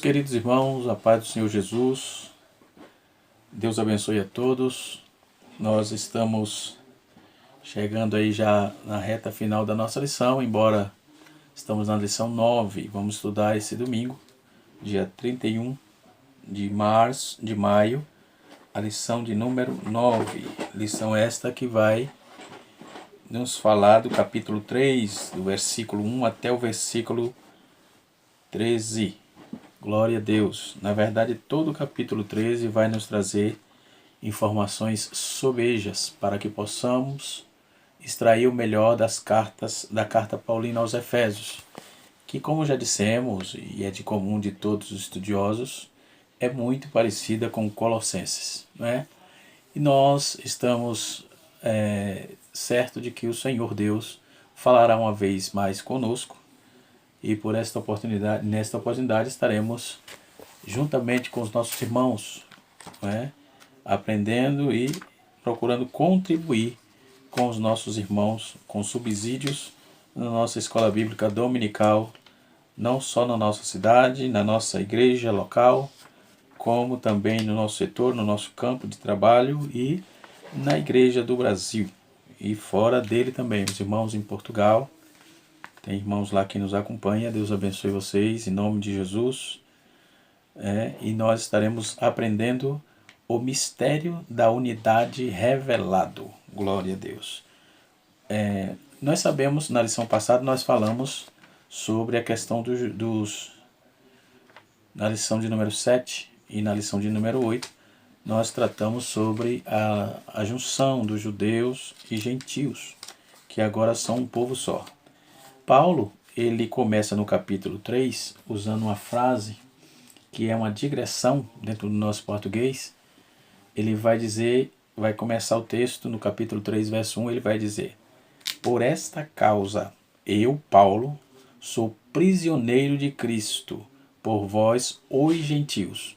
queridos irmãos, a paz do Senhor Jesus, Deus abençoe a todos. Nós estamos chegando aí já na reta final da nossa lição, embora estamos na lição 9. Vamos estudar esse domingo, dia 31 de maio, a lição de número 9. Lição esta que vai nos falar do capítulo 3, do versículo 1 até o versículo 13. Glória a Deus. Na verdade, todo o capítulo 13 vai nos trazer informações sobejas para que possamos extrair o melhor da carta paulina aos Efésios, que, como já dissemos, e é de comum de todos os estudiosos, é muito parecida com Colossenses, né? E nós estamos certo de que o Senhor Deus falará uma vez mais conosco, e por nesta oportunidade estaremos juntamente com os nossos irmãos, né, aprendendo e procurando contribuir com os nossos irmãos, com subsídios na nossa escola bíblica dominical, não só na nossa cidade, na nossa igreja local, como também no nosso setor, no nosso campo de trabalho e na igreja do Brasil e fora dele também, os irmãos em Portugal. Tem irmãos lá que nos acompanham. Deus abençoe vocês, em nome de Jesus. E nós estaremos aprendendo o mistério da unidade revelado. Glória a Deus. Nós sabemos, na lição passada, nós falamos sobre a questão na lição de número 7 e na lição de número 8, nós tratamos sobre a junção dos judeus e gentios, que agora são um povo só. Paulo, ele começa no capítulo 3 usando uma frase que é uma digressão dentro do nosso português. Ele vai começar o texto no capítulo 3, verso 1, ele vai dizer: por esta causa, eu, Paulo, sou prisioneiro de Cristo, por vós, os gentios.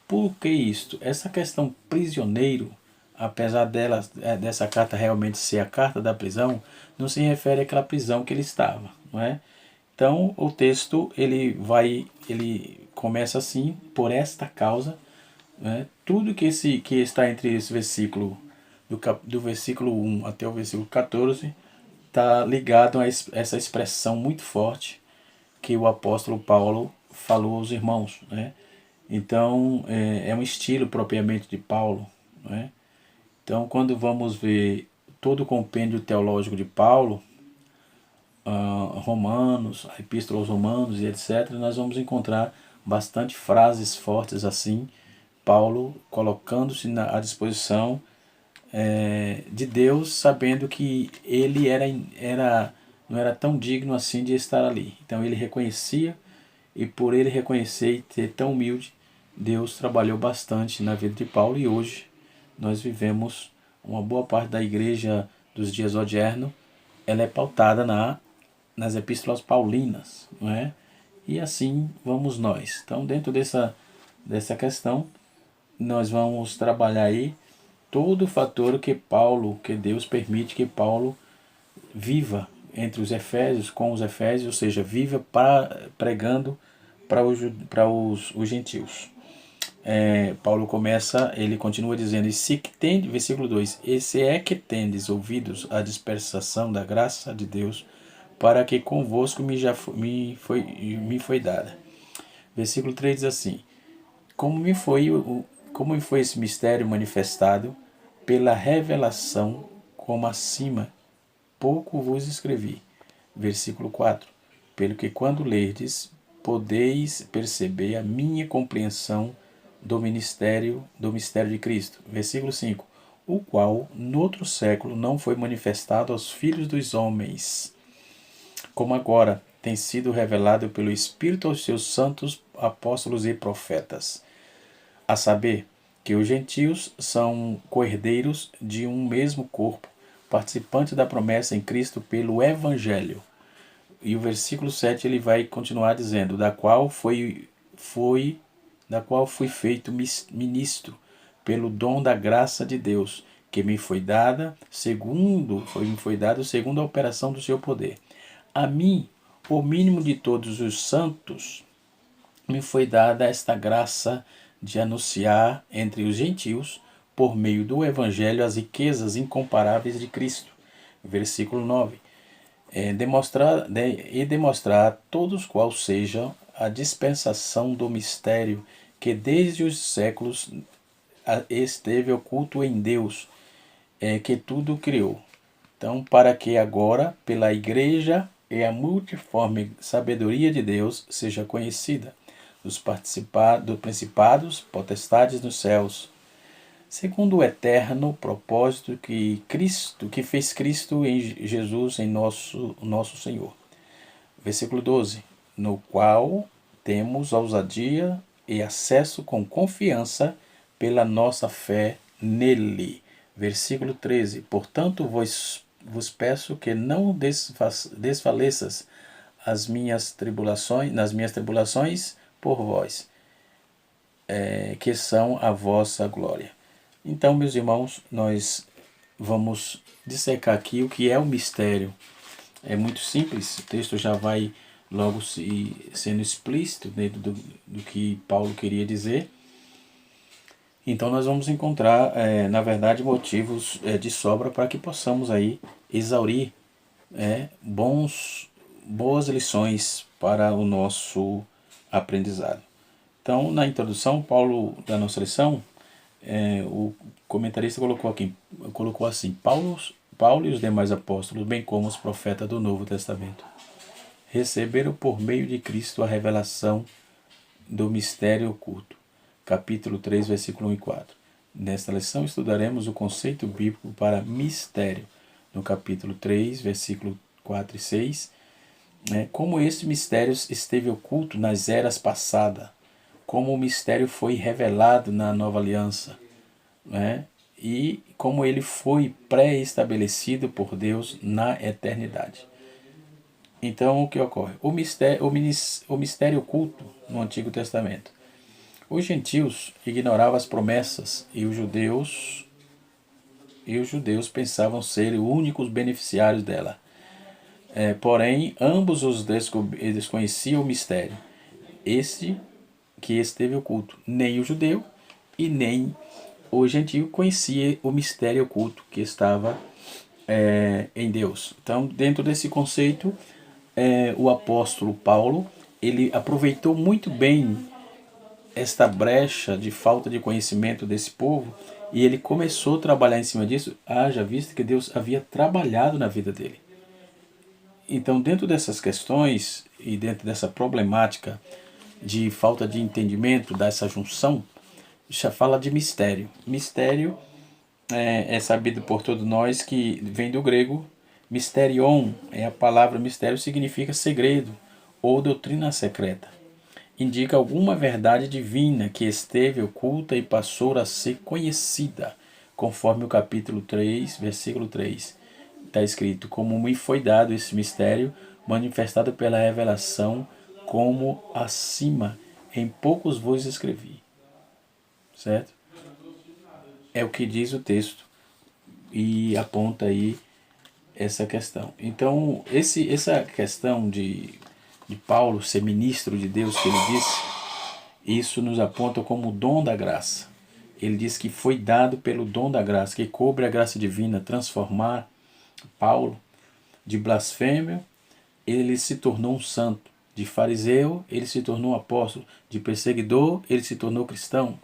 Por que isto? Essa questão prisioneiro, apesar dessa carta realmente ser a carta da prisão, não se refere àquela prisão que ele estava, não é? Então o texto ele começa assim: por esta causa, né? Tudo que está entre esse versículo do versículo 1 até o versículo 14 está ligado a essa expressão muito forte que o apóstolo Paulo falou aos irmãos, né? Então é um estilo propriamente de Paulo, né? Então, quando vamos ver todo o compêndio teológico de Paulo, Romanos, a Epístola aos Romanos e etc., nós vamos encontrar bastante frases fortes assim, Paulo colocando-se à disposição de Deus, sabendo que ele não era tão digno assim de estar ali. Então ele reconhecia, e por ele reconhecer e ser tão humilde, Deus trabalhou bastante na vida de Paulo, e hoje nós vivemos uma boa parte da igreja dos dias odiernos, ela é pautada nas epístolas paulinas, não é? E assim vamos nós. Então, dentro dessa questão, nós vamos trabalhar aí todo o fator que Deus permite que Paulo viva entre os Efésios, com os Efésios, ou seja, viva pregando para os gentios. Paulo ele continua dizendo: versículo 2: e se é que tendes ouvidos a dispensação da graça de Deus, para que convosco me foi dada. Versículo 3 diz assim: como me foi esse mistério manifestado pela revelação, como acima pouco vos escrevi. Versículo 4: pelo que quando lerdes, podeis perceber a minha compreensão do mistério de Cristo. Versículo 5: o qual, noutro século, não foi manifestado aos filhos dos homens, como agora tem sido revelado pelo Espírito aos seus santos apóstolos e profetas, a saber, que os gentios são co-herdeiros de um mesmo corpo, participantes da promessa em Cristo pelo Evangelho. E o versículo 7 ele vai continuar dizendo: da qual fui feito ministro pelo dom da graça de Deus, que me foi dada segundo a operação do seu poder. A mim, o mínimo de todos os santos, me foi dada esta graça de anunciar entre os gentios, por meio do Evangelho, as riquezas incomparáveis de Cristo. Versículo 9. Demonstrar a todos qual seja a dispensação do mistério que desde os séculos esteve oculto em Deus, que tudo criou. Então, para que agora, pela Igreja e a multiforme sabedoria de Deus, seja conhecida dos principados, potestades nos céus, segundo o eterno propósito que fez Cristo em Jesus, em nosso Senhor. Versículo 12. No qual temos ousadia e acesso com confiança pela nossa fé nele. Versículo 13. Portanto, vos peço que não desfaleças nas minhas tribulações por vós, que são a vossa glória. Então, meus irmãos, nós vamos dissecar aqui o que é o mistério. É muito simples, o texto já vai logo sendo explícito dentro do que Paulo queria dizer. Então nós vamos encontrar, na verdade, motivos de sobra para que possamos aí exaurir boas lições para o nosso aprendizado. Então, na introdução, Paulo, da nossa lição, o comentarista colocou assim: Paulo e os demais apóstolos, bem como os profetas do Novo Testamento, receberam por meio de Cristo a revelação do mistério oculto. Capítulo 3, versículo 1 e 4. Nesta lição estudaremos o conceito bíblico para mistério, no capítulo 3, versículo 4 e 6, como este mistério esteve oculto nas eras passadas, como o mistério foi revelado na nova aliança, e como ele foi pré-estabelecido por Deus na eternidade. Então, o que ocorre? O mistério oculto no Antigo Testamento. Os gentios ignoravam as promessas e os judeus pensavam ser os únicos beneficiários dela. Porém, ambos os desconheciam o mistério, que esteve oculto. Nem o judeu e nem o gentio conhecia o mistério oculto que estava em Deus. Então, dentro desse conceito, o apóstolo Paulo, ele aproveitou muito bem esta brecha de falta de conhecimento desse povo e ele começou a trabalhar em cima disso, haja visto que Deus havia trabalhado na vida dele. Então, dentro dessas questões e dentro dessa problemática de falta de entendimento, dessa junção, já fala de mistério. Mistério é sabido por todos nós que vem do grego mysterion, a palavra mistério significa segredo ou doutrina secreta. Indica alguma verdade divina que esteve oculta e passou a ser conhecida, conforme o capítulo 3, versículo 3. Está escrito: como me foi dado esse mistério, manifestado pela revelação, como acima, em poucos vos escrevi. Certo? É o que diz o texto e aponta aí essa questão. Então, essa questão de Paulo ser ministro de Deus, que ele disse, isso nos aponta como o dom da graça. Ele diz que foi dado pelo dom da graça, que cobre a graça divina transformar Paulo de blasfêmio, ele se tornou um santo. De fariseu, ele se tornou um apóstolo. De perseguidor, ele se tornou cristão.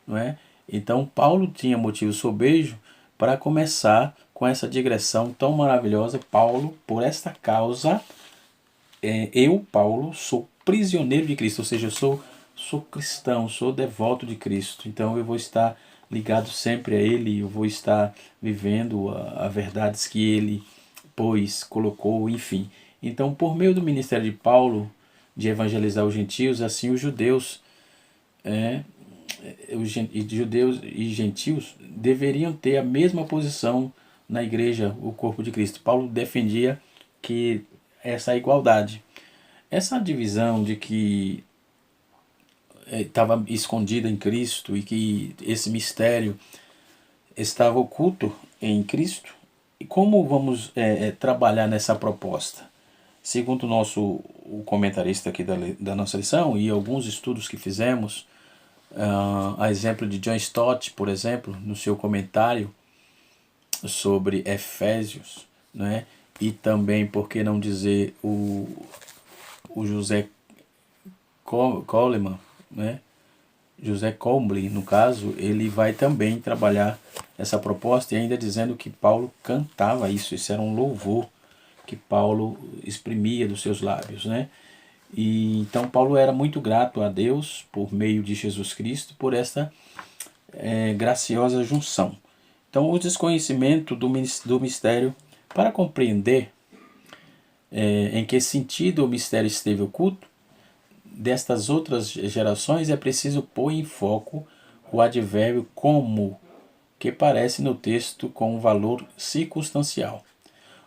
Não é? Então, Paulo tinha motivo sobejo para começar com essa digressão tão maravilhosa. Paulo, por esta causa, Paulo, sou prisioneiro de Cristo. Ou seja, eu sou cristão, sou devoto de Cristo. Então, eu vou estar ligado sempre a Ele, eu vou estar vivendo a verdades que Ele colocou, enfim. Então, por meio do ministério de Paulo, de evangelizar os gentios, assim os judeus e gentios deveriam ter a mesma posição na igreja, o corpo de Cristo. Paulo defendia que essa igualdade, essa divisão de que estava escondida em Cristo e que esse mistério estava oculto em Cristo. E como vamos trabalhar nessa proposta? Segundo o comentarista aqui da nossa lição e alguns estudos que fizemos, a exemplo de John Stott, por exemplo, no seu comentário sobre Efésios, né? E também, por que não dizer, o José Coleman, né? José Comble, no caso, ele vai também trabalhar essa proposta e ainda dizendo que Paulo cantava isso era um louvor que Paulo exprimia dos seus lábios, né? E então Paulo era muito grato a Deus por meio de Jesus Cristo por esta graciosa junção. Então, o desconhecimento do mistério, para compreender em que sentido o mistério esteve oculto, destas outras gerações é preciso pôr em foco o advérbio como, que aparece no texto com um valor circunstancial.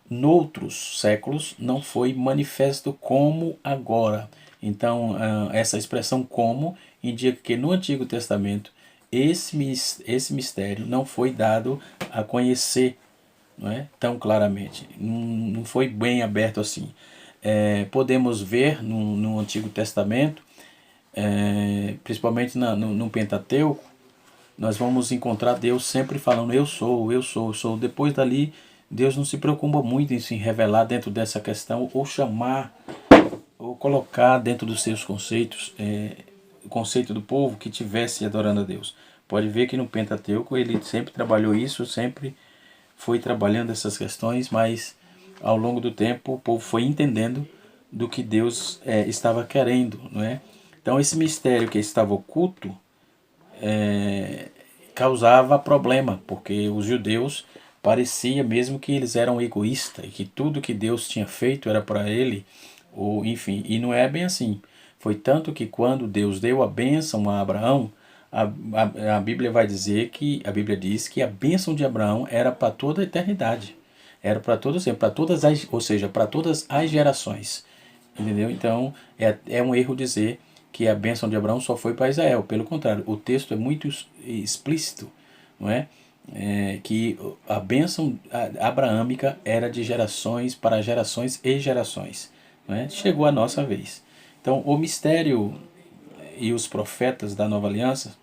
Noutros séculos não foi manifesto como agora. Então, essa expressão como indica que no Antigo Testamento esse mistério não foi dado a conhecer, não é? Tão claramente. Não foi bem aberto assim. Podemos ver no Antigo Testamento, principalmente no Pentateuco, nós vamos encontrar Deus sempre falando eu sou, eu sou, eu sou. Depois dali, Deus não se preocupa muito em se revelar dentro dessa questão ou chamar ou colocar dentro dos seus conceitos o conceito do povo que tivesse adorando a Deus. Pode ver que no Pentateuco ele sempre trabalhou isso, sempre foi trabalhando essas questões, mas ao longo do tempo o povo foi entendendo do que Deus estava querendo, não é? Então esse mistério que estava oculto causava problema, porque os judeus parecia mesmo que eles eram egoístas e que tudo que Deus tinha feito era para ele, ou enfim, e não é bem assim. Foi tanto que quando Deus deu a bênção a Abraão, a Bíblia vai dizer que a Bíblia diz que a bênção de Abraão era para toda a eternidade, era para todos, para todas as, ou seja, para todas as gerações, entendeu? Então é um erro dizer que a bênção de Abraão só foi para Israel. Pelo contrário, o texto é muito explícito, não é? Que a bênção abraâmica era de gerações para gerações e gerações. Não é? Chegou a nossa vez. Então, o mistério e os profetas da Nova Aliança,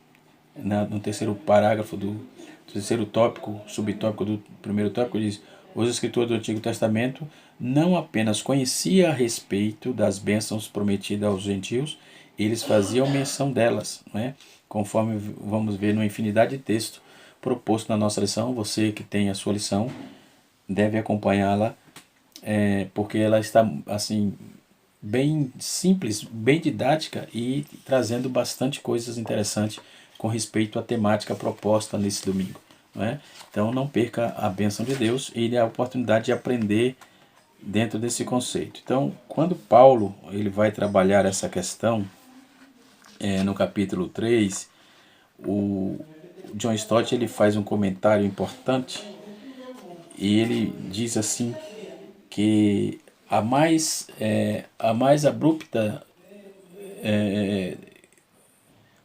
no terceiro parágrafo do terceiro tópico, subtópico do primeiro tópico, diz: os escritores do Antigo Testamento não apenas conheciam a respeito das bênçãos prometidas aos gentios, eles faziam menção delas, não é? Conforme vamos ver numa infinidade de textos proposto na nossa lição. Você que tem a sua lição deve acompanhá-la, porque ela está assim bem simples, bem didática e trazendo bastante coisas interessantes com respeito à temática proposta nesse domingo, não é? Então não perca a bênção de Deus e a oportunidade de aprender dentro desse conceito. Então, quando Paulo ele vai trabalhar essa questão no capítulo 3, o John Stott ele faz um comentário importante e ele diz assim que a mais abrupta,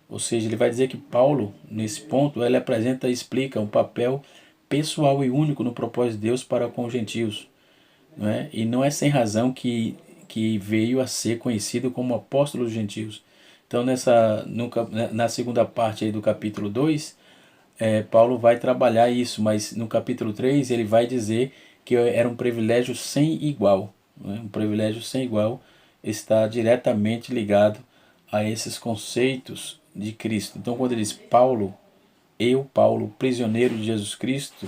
ou seja, ele vai dizer que Paulo, nesse ponto, ele apresenta e explica um papel pessoal e único no propósito de Deus para com os gentios, não é? E não é sem razão que veio a ser conhecido como apóstolo dos gentios. Então, na segunda parte aí do capítulo 2, Paulo vai trabalhar isso, mas no capítulo 3 ele vai dizer que era um privilégio sem igual, né? Um privilégio sem igual está diretamente ligado a esses conceitos de Cristo. Então, quando ele diz Paulo, Paulo, prisioneiro de Jesus Cristo,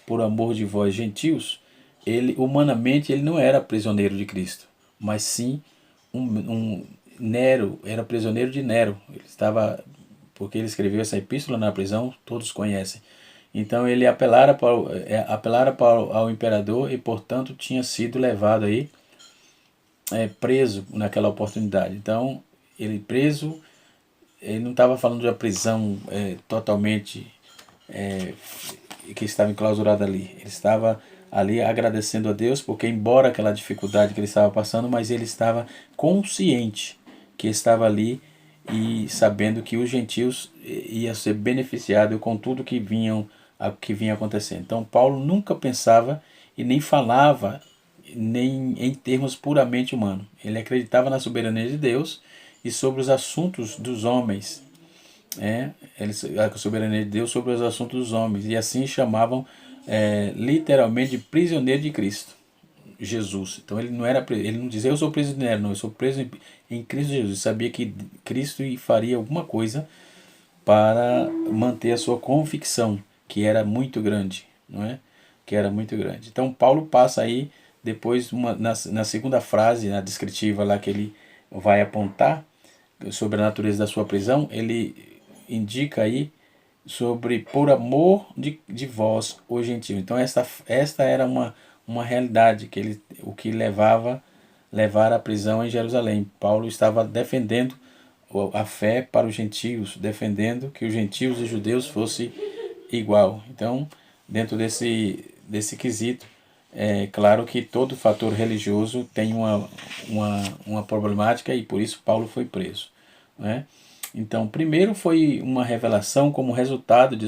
por amor de vós gentios, ele humanamente ele não era prisioneiro de Cristo, mas sim um Nero, era prisioneiro de Nero. Ele estava, porque ele escreveu essa epístola na prisão, todos conhecem. Então ele apelara ao imperador e, portanto, tinha sido levado aí preso naquela oportunidade. Então, ele preso, ele não estava falando de uma prisão totalmente que estava enclausurada ali. Ele estava ali agradecendo a Deus, porque embora aquela dificuldade que ele estava passando, mas ele estava consciente que estava ali e sabendo que os gentios iam ser beneficiados com tudo que vinha acontecendo. Então Paulo nunca pensava e nem falava nem em termos puramente humanos. Ele acreditava na soberania de Deus e sobre os assuntos dos homens. A soberania de Deus sobre os assuntos dos homens. E assim chamavam literalmente de prisioneiro de Cristo, Jesus. Então ele não dizia eu sou prisioneiro, não, eu sou preso em Cristo Jesus. Ele sabia que Cristo faria alguma coisa para manter a sua convicção, que era muito grande, não é? Que era muito grande. Então Paulo passa aí depois na segunda frase, na descritiva lá que ele vai apontar sobre a natureza da sua prisão, ele indica aí sobre por amor de vós, os gentios. Então esta era uma realidade que o que levar à prisão em Jerusalém. Paulo estava defendendo a fé para os gentios, defendendo que os gentios e judeus fossem igual. Então, dentro desse quesito, é claro que todo fator religioso tem uma problemática e por isso Paulo foi preso, né? Então, primeiro foi uma revelação como resultado de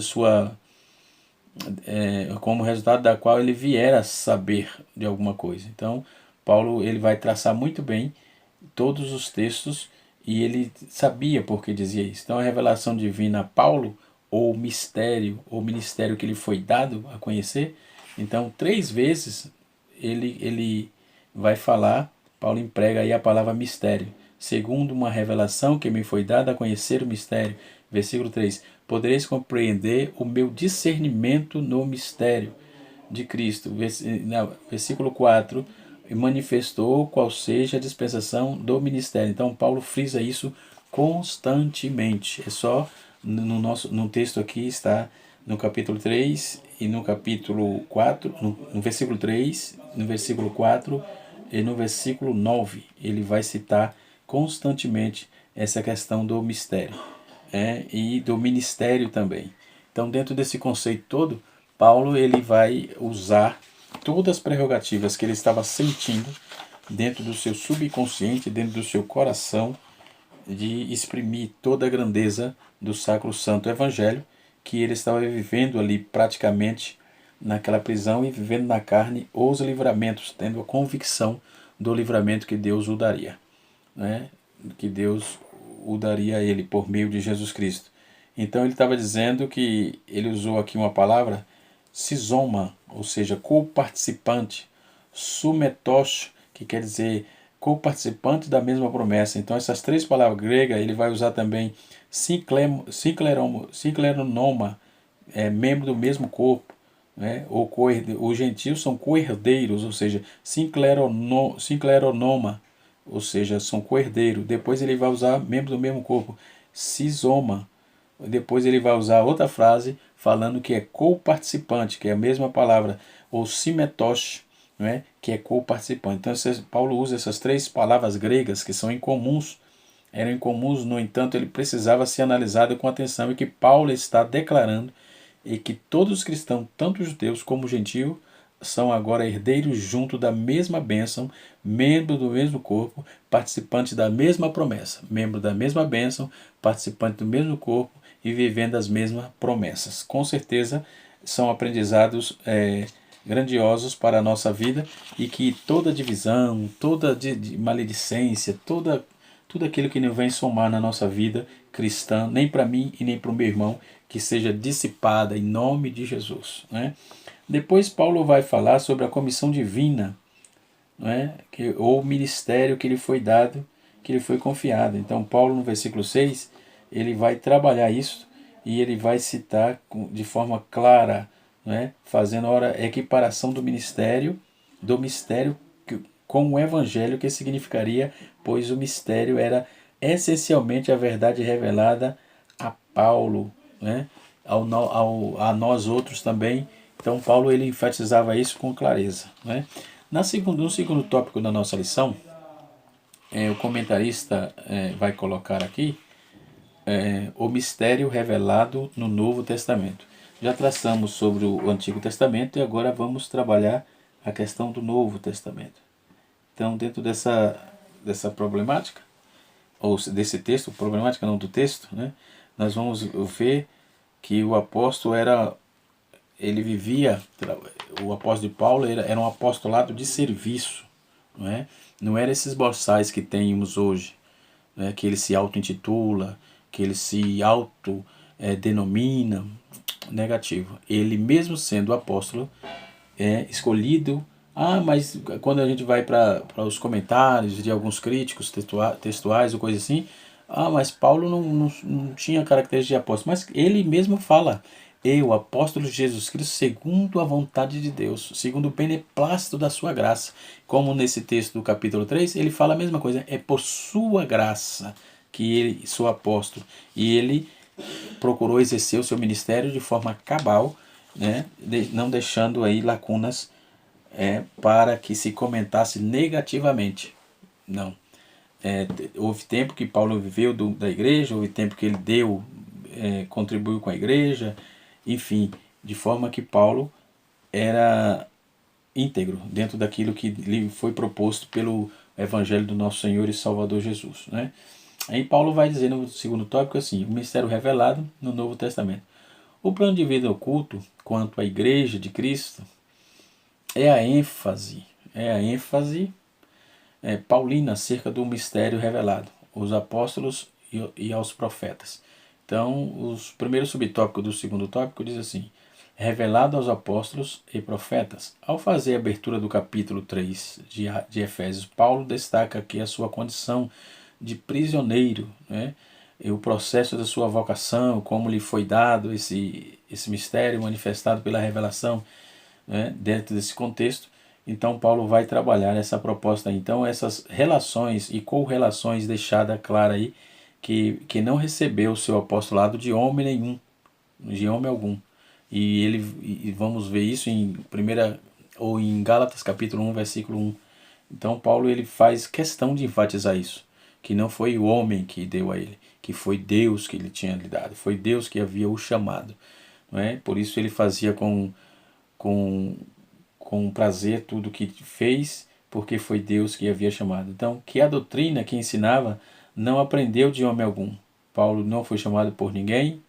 como resultado da qual ele viera a saber de alguma coisa. Então, Paulo ele vai traçar muito bem todos os textos e ele sabia por que dizia isso. Então, a revelação divina a Paulo, ou mistério, ou ministério que lhe foi dado a conhecer, então, 3 vezes ele vai falar, Paulo emprega aí a palavra mistério. Segundo uma revelação que me foi dada a conhecer o mistério. Versículo 3. Podereis compreender o meu discernimento no mistério de Cristo. Versículo 4. Manifestou qual seja a dispensação do ministério. Então, Paulo frisa isso constantemente. É só no texto aqui está no capítulo 3 e no capítulo 4, no versículo 3, no versículo 4 e no versículo 9. Ele vai citar constantemente essa questão do mistério e do ministério também. Então, dentro desse conceito todo, Paulo ele vai usar todas as prerrogativas que ele estava sentindo dentro do seu subconsciente, dentro do seu coração, de exprimir toda a grandeza do Sacro Santo Evangelho que ele estava vivendo ali praticamente naquela prisão e vivendo na carne os livramentos, tendo a convicção do livramento que Deus o daria, né? Que Deus o daria a ele por meio de Jesus Cristo. Então ele estava dizendo que ele usou aqui uma palavra sisoma, ou seja, co-participante, sumetos, que quer dizer co-participante da mesma promessa. Então essas 3 palavras gregas ele vai usar também sincleronoma, membro do mesmo corpo, né? Os gentios são co-herdeiros, ou seja, sincleronoma, ou seja, são co-herdeiros. Depois ele vai usar membro do mesmo corpo, sisoma. Depois ele vai usar outra frase falando que é co-participante, que é a mesma palavra, ou simetos, né? Que é co-participante. Então Paulo usa essas 3 palavras gregas que são incomuns, eram incomuns, no entanto, ele precisava ser analisado com atenção e que Paulo está declarando e que todos os cristãos, tanto judeus como gentios, são agora herdeiros junto da mesma bênção, membro do mesmo corpo, participante da mesma promessa, membro da mesma bênção, participante do mesmo corpo e vivendo as mesmas promessas. Com certeza são aprendizados grandiosos para a nossa vida e que toda divisão, toda de maledicência, tudo aquilo que não vem somar na nossa vida cristã, nem para mim e nem para o meu irmão, que seja dissipada em nome de Jesus, né? Depois Paulo vai falar sobre a comissão divina, né? Ou ministério que lhe foi dado, que lhe foi confiado. Então Paulo no versículo 6, ele vai trabalhar isso e ele vai citar de forma clara, né? Fazendo a equiparação do mistério com o evangelho, que significaria, pois o mistério era essencialmente a verdade revelada a Paulo, né? A nós outros também. Então Paulo ele enfatizava isso com clareza, né? No segundo tópico da nossa lição, o comentarista vai colocar aqui o mistério revelado no Novo Testamento. Já traçamos sobre o Antigo Testamento e agora vamos trabalhar a questão do Novo Testamento. Então, dentro dessa problemática, ou desse texto, problemática não do texto, né, nós vamos ver que o apóstolo era ele vivia, o apóstolo de Paulo era um apostolado de serviço, não é? Não era esses boçais que temos hoje, né? Que ele se auto-intitula, que ele se auto-denomina, negativo. Ele mesmo sendo apóstolo, escolhido. Mas quando a gente vai para os comentários de alguns críticos textuais ou coisa assim, mas Paulo não tinha características de apóstolo. Mas ele mesmo fala, eu, apóstolo de Jesus Cristo, segundo a vontade de Deus, segundo o beneplácito da sua graça. Como nesse texto do capítulo 3 ele fala a mesma coisa, é por sua graça que ele, sou apóstolo. E ele procurou exercer o seu ministério de forma cabal, né, não deixando aí lacunas para que se comentasse negativamente. Não. Houve tempo que Paulo viveu da igreja, houve tempo que ele contribuiu com a igreja, enfim, de forma que Paulo era íntegro dentro daquilo que lhe foi proposto pelo Evangelho do nosso Senhor e Salvador Jesus, né? Aí Paulo vai dizer no segundo tópico assim, o mistério revelado no Novo Testamento. O plano de vida oculto quanto à igreja de Cristo é a ênfase paulina acerca do mistério revelado, os apóstolos e aos profetas. Então, os primeiros subtópicos do segundo tópico diz assim, revelado aos apóstolos e profetas. Ao fazer a abertura do capítulo 3 de Efésios, Paulo destaca aqui a sua condição de prisioneiro, né? E o processo da sua vocação, como lhe foi dado esse mistério manifestado pela revelação, né? Dentro desse contexto. Então Paulo vai trabalhar essa proposta. Então essas relações e correlações deixada clara aí que não recebeu o seu apostolado de homem nenhum, de homem algum. E vamos ver isso em em Gálatas capítulo 1, versículo 1. Então Paulo ele faz questão de enfatizar isso, que não foi o homem que deu a ele, que foi Deus que lhe tinha lhe dado, foi Deus que havia o chamado, não é? Por isso ele fazia com, com prazer tudo que fez, porque foi Deus que havia chamado. Então, que a doutrina que ensinava não aprendeu de homem algum. Paulo não foi chamado por ninguém,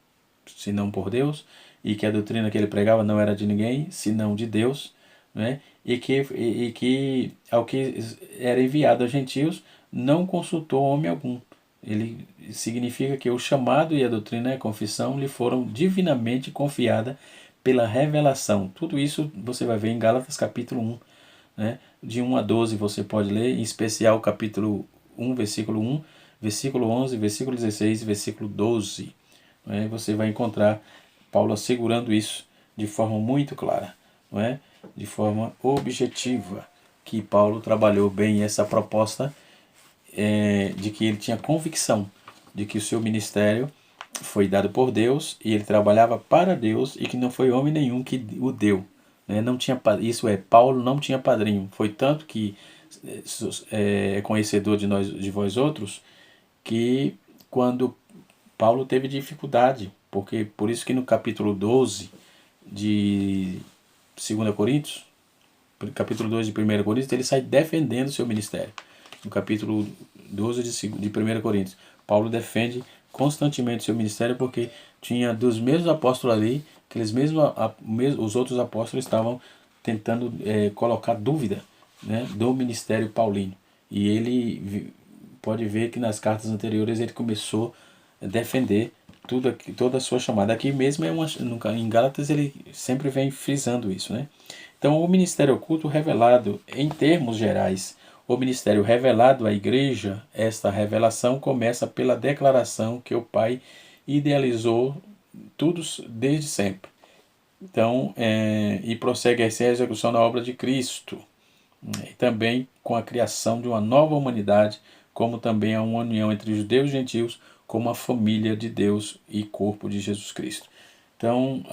senão por Deus, e que a doutrina que ele pregava não era de ninguém, senão de Deus, né? E que ao que era enviado aos gentios não consultou homem algum. Ele significa que o chamado e a doutrina e a confissão lhe foram divinamente confiada pela revelação. Tudo isso você vai ver em Gálatas capítulo 1, né? De 1 a 12 você pode ler, em especial capítulo 1, versículo 1, versículo 11, versículo 16 e versículo 12. Né? Você vai encontrar Paulo assegurando isso de forma muito clara, não é? De forma objetiva, que Paulo trabalhou bem essa proposta de que ele tinha convicção de que o seu ministério foi dado por Deus e ele trabalhava para Deus e que não foi homem nenhum que o deu. Né? Não tinha, isso é, Paulo não tinha padrinho. Foi tanto que é conhecedor de vós outros, que quando Paulo teve dificuldade, porque por isso que no capítulo 12 de 2 Coríntios, capítulo 2 de 1 Coríntios, ele sai defendendo o seu ministério. No capítulo 12 de 1 Coríntios, Paulo defende constantemente o seu ministério porque tinha dos mesmos apóstolos ali, aqueles os outros apóstolos estavam tentando colocar dúvida, né, do ministério paulino. E ele pode ver que nas cartas anteriores ele começou a defender toda a sua chamada. Aqui mesmo em Gálatas ele sempre vem frisando isso, né? Então, o ministério oculto revelado em termos gerais, o ministério revelado à igreja, esta revelação começa pela declaração que o Pai idealizou tudo desde sempre. Então, e prossegue a execução da obra de Cristo, e também com a criação de uma nova humanidade, como também a uma união entre judeus e gentios, como a família de Deus e corpo de Jesus Cristo. Então,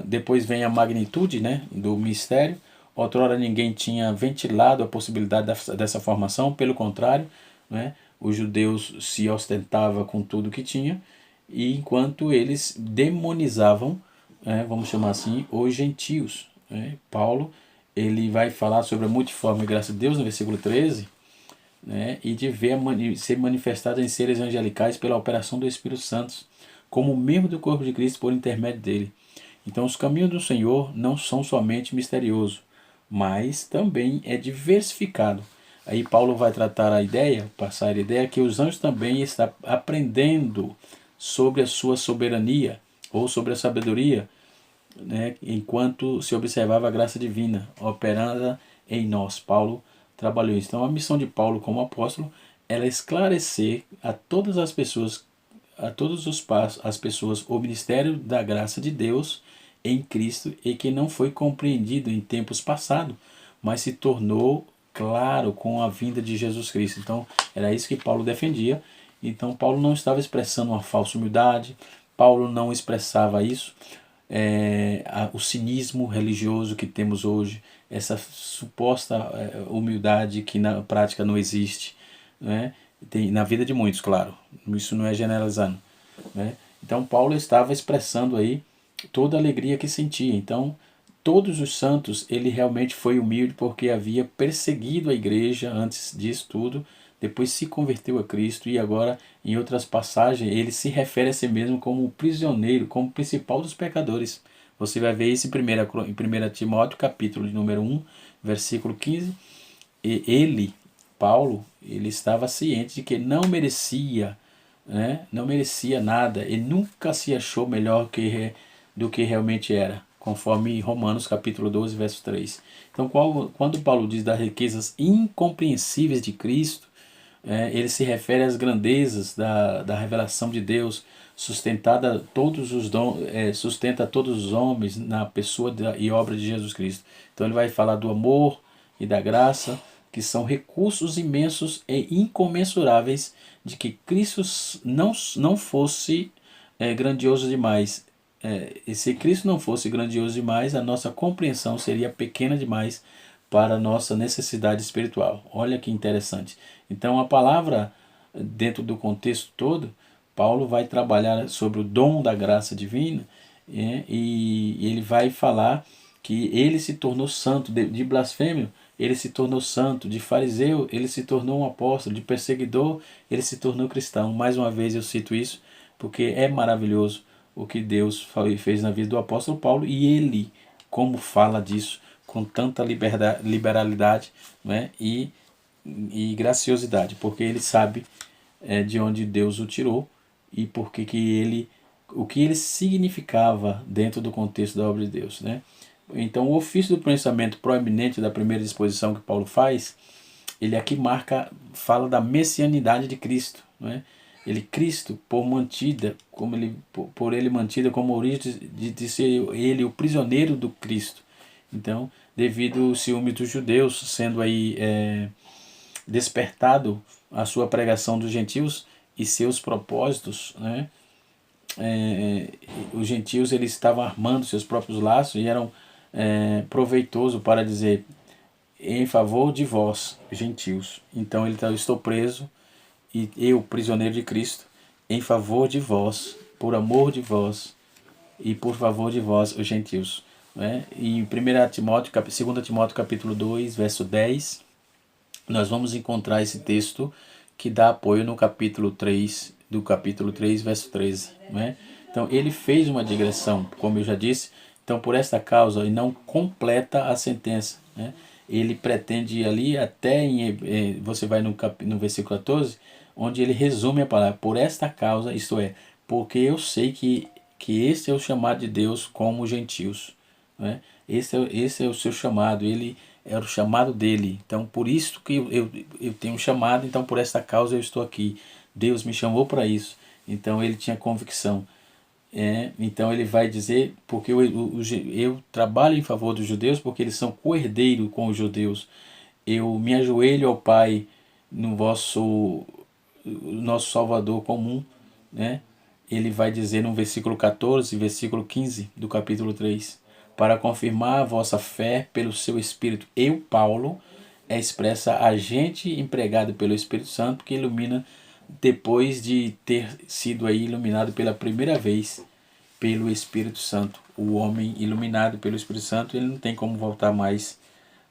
depois vem a magnitude, né, do mistério. Outrora ninguém tinha ventilado a possibilidade dessa formação, pelo contrário, né, os judeus se ostentavam com tudo que tinha, e enquanto eles demonizavam, vamos chamar assim, os gentios. Né. Paulo ele vai falar sobre a multiforme graça de Deus no versículo 13, né, e de ver ser manifestada em seres angelicais pela operação do Espírito Santo, como membro do corpo de Cristo por intermédio dele. Então, os caminhos do Senhor não são somente misteriosos, mas também é diversificado. Aí Paulo vai tratar a ideia, passar a ideia que os anjos também estão aprendendo sobre a sua soberania ou sobre a sabedoria, né, enquanto se observava a graça divina operada em nós. Paulo trabalhou isso. Então, a missão de Paulo como apóstolo era esclarecer a todas as pessoas, a todos os passos, as pessoas, o ministério da graça de Deus em Cristo, e que não foi compreendido em tempos passados, mas se tornou claro com a vinda de Jesus Cristo. Então, era isso que Paulo defendia. Então, Paulo não estava expressando uma falsa humildade, Paulo não expressava isso, o cinismo religioso que temos hoje, essa suposta humildade que na prática não existe, né? Tem, na vida de muitos, claro, isso não é generalizando, né? Então Paulo estava expressando aí toda a alegria que sentia. Então, todos os santos, ele realmente foi humilde porque havia perseguido a igreja antes disso tudo, depois se converteu a Cristo e agora, em outras passagens, ele se refere a si mesmo como o prisioneiro, como o principal dos pecadores. Você vai ver isso em 1 Timóteo, capítulo de número 1, versículo 15. E ele, Paulo, ele estava ciente de que não merecia, né? Não merecia nada. Ele nunca se achou melhor do que realmente era, conforme Romanos capítulo 12, verso 3. Então, quando Paulo diz das riquezas incompreensíveis de Cristo, ele se refere às grandezas da revelação de Deus, sustenta todos os homens na pessoa e obra de Jesus Cristo. Então ele vai falar do amor e da graça, que são recursos imensos e incomensuráveis, de que Cristo não fosse grandioso demais. E se Cristo não fosse grandioso demais, a nossa compreensão seria pequena demais para a nossa necessidade espiritual. Olha que interessante. Então a palavra, dentro do contexto todo, Paulo vai trabalhar sobre o dom da graça divina, e ele vai falar que ele se tornou santo, de blasfêmio ele se tornou santo, de fariseu ele se tornou um apóstolo, de perseguidor ele se tornou cristão. Mais uma vez eu cito isso porque é maravilhoso o que Deus fez na vida do apóstolo Paulo, e ele como fala disso com tanta liberalidade, né, e graciosidade, porque ele sabe de onde Deus o tirou e porque o que ele significava dentro do contexto da obra de Deus, né? Então, o ofício do pensamento proeminente da primeira disposição que Paulo faz, ele aqui fala da messianidade de Cristo, né? Cristo, por ele mantida como origem de ser ele o prisioneiro do Cristo. Então, devido ao ciúme dos judeus, sendo aí despertado a sua pregação dos gentios e seus propósitos, né? Os gentios eles estavam armando seus próprios laços e eram proveitoso para dizer em favor de vós, gentios. Então ele está: estou preso e eu, prisioneiro de Cristo, em favor de vós, por amor de vós e por favor de vós, os gentios. Né? E em 2 Timóteo capítulo 2, verso 10, nós vamos encontrar esse texto que dá apoio no capítulo 3, verso 13. Né? Então ele fez uma digressão, como eu já disse. Então, por esta causa, ele não completa a sentença. Né? Ele pretende ir ali até, você vai no versículo 14, onde ele resume a palavra: por esta causa, isto é, porque eu sei que este é o chamado de Deus como gentios. Né? Esse é o seu chamado, ele era o chamado dele. Então, por isso que eu tenho um chamado, então por esta causa eu estou aqui. Deus me chamou para isso. Então, ele tinha convicção. Então ele vai dizer: porque eu trabalho em favor dos judeus, porque eles são co-herdeiros com os judeus. Eu me ajoelho ao Pai no nosso Salvador comum, né? Ele vai dizer no versículo 14 e versículo 15 do capítulo 3: para confirmar a vossa fé pelo seu Espírito. Eu, Paulo, expressa agente empregado pelo Espírito Santo, que ilumina depois de ter sido aí iluminado pela primeira vez pelo Espírito Santo. O homem iluminado pelo Espírito Santo, ele não tem como voltar mais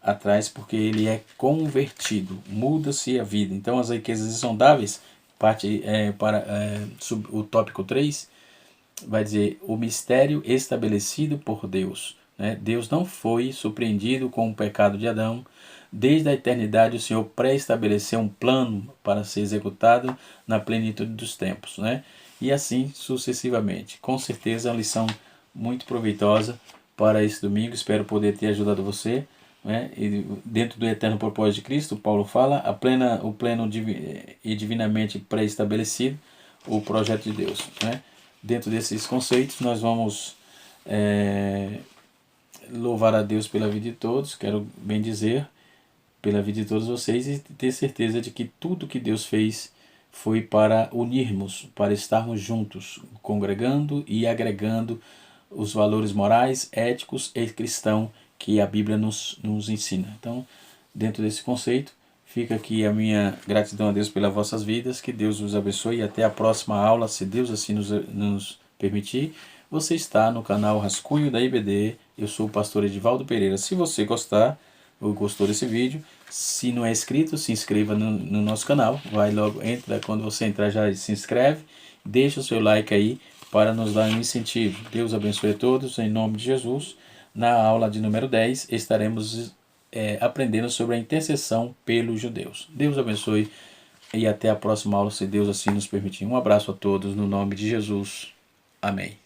atrás, porque ele é convertido, muda-se a vida. Então as riquezas insondáveis, o tópico 3, vai dizer o mistério estabelecido por Deus. Né? Deus não foi surpreendido com o pecado de Adão. Desde a eternidade o Senhor pré-estabeleceu um plano para ser executado na plenitude dos tempos. Né? E assim sucessivamente. Com certeza é uma lição muito proveitosa para esse domingo. Espero poder ter ajudado você. Né? E dentro do eterno propósito de Cristo, Paulo fala, o pleno e divinamente pré-estabelecido, o projeto de Deus. Né? Dentro desses conceitos, nós vamos louvar a Deus pela vida de todos, quero bem dizer, pela vida de todos vocês, e ter certeza de que tudo que Deus fez foi para unirmos, para estarmos juntos, congregando e agregando os valores morais, éticos e cristãos que a Bíblia nos ensina. Então, dentro desse conceito, fica aqui a minha gratidão a Deus pelas vossas vidas, que Deus os abençoe e até a próxima aula, se Deus assim nos permitir. Você está no canal Rascunho da IBD, eu sou o pastor Edivaldo Pereira. Se você gostar ou gostou desse vídeo, se não é inscrito, se inscreva no nosso canal, vai logo, quando você entrar já se inscreve, deixa o seu like aí para nos dar um incentivo. Deus abençoe a todos, em nome de Jesus. Na aula de número 10 estaremos aprendendo sobre a intercessão pelos judeus. Deus abençoe e até a próxima aula, se Deus assim nos permitir. Um abraço a todos no nome de Jesus. Amém.